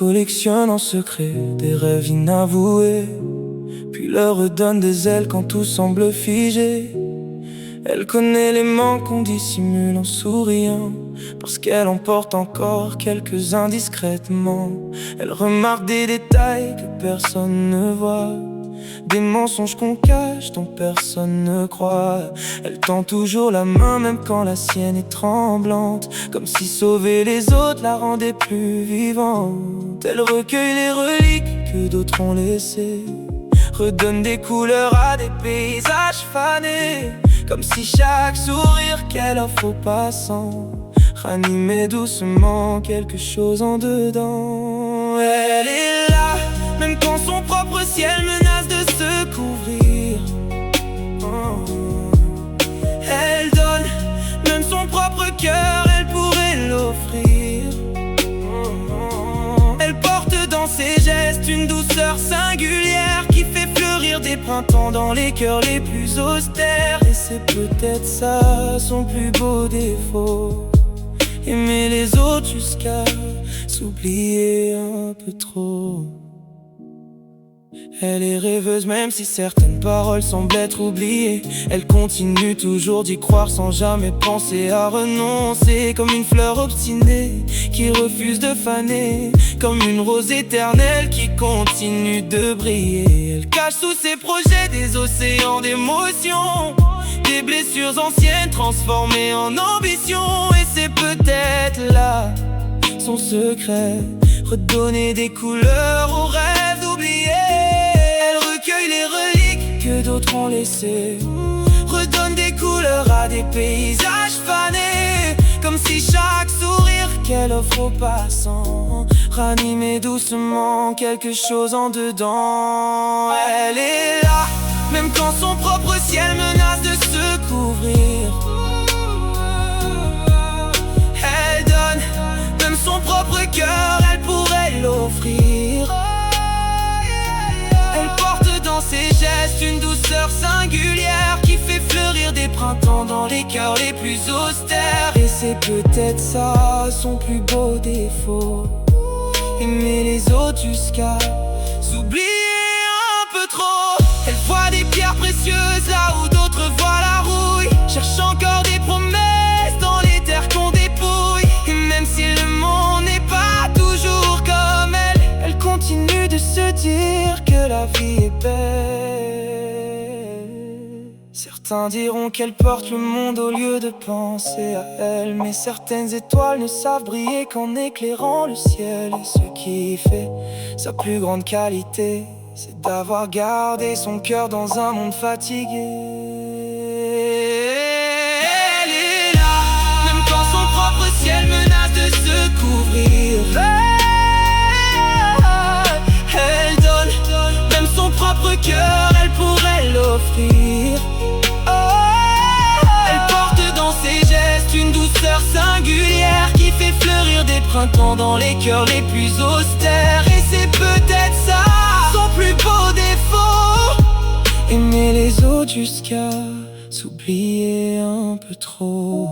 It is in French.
collectionne en secret des rêves inavoués, puis leur redonne des ailes quand tout semble figé. Elle connaît les manques qu'on dissimule en souriant, parce qu'elle en porte encore quelques-uns discrètement. Elle remarque des détails que personne ne voit, des mensonges qu'on cache dont personne ne croit. Elle tend toujours la main même quand la sienne est tremblante, comme si sauver les autres la rendait plus vivante. Elle recueille les reliques que d'autres ont laissées, redonne des couleurs à des paysages fanés, comme si chaque sourire qu'elle offre aux passants ranimait doucement quelque chose en dedans. Elle est là, même quand son propre ciel menace de se couvrir. Elle donne, même son propre cœur, elle pourrait l'offrir. Elle porte dans ses gestes une douceur singulière qui fait fleurir des printemps dans les cœurs les plus austères. Et c'est peut-être ça son plus beau défaut, aimer les autres jusqu'à s'oublier un peu trop. Elle est rêveuse même si certaines paroles semblent être oubliées. Elle continue toujours d'y croire sans jamais penser à renoncer, comme une fleur obstinée qui refuse de faner, comme une rose éternelle qui continue de briller. Elle cache sous ses projets des océans d'émotions, des blessures anciennes transformées en ambition. Et c'est peut-être là son secret, redonner des couleurs aux rêves oubliés. Elle recueille les reliques que d'autres ont laissées, redonne des couleurs à des paysages fanés, comme si chaque sourire qu'elle offre aux passants ranimait doucement quelque chose en dedans. Elle est là, même quand son propre ciel menace de se couvrir. Elle donne, même son propre cœur, elle pourrait l'offrir. Elle porte dans ses gestes une douceur singulière qui fait fleurir des printemps dans les cœurs les plus austères. Et c'est peut-être ça son plus beau défaut, aimer les autres jusqu'à s'oublier un peu trop. Elle voit des pierres précieuses là où d'autres voient la rouille, cherche encore des promesses dans les terres qu'on dépouille. Et même si le monde n'est pas toujours comme elle, elle continue de se dire que la vie est belle. Certains diront qu'elle porte le monde au lieu de penser à elle, mais certaines étoiles ne savent briller qu'en éclairant le ciel. Et ce qui fait sa plus grande qualité, c'est d'avoir gardé son cœur dans un monde fatigué. Elle est là, même quand son propre ciel menace de se couvrir. Elle donne, même son propre cœur, elle pourrait l'offrir. Elle porte dans ses gestes une douceur singulière qui fait fleurir des printemps dans les cœurs les plus austères. Et c'est peut-être ça son plus beau défaut, aimer les autres jusqu'à s'oublier un peu trop.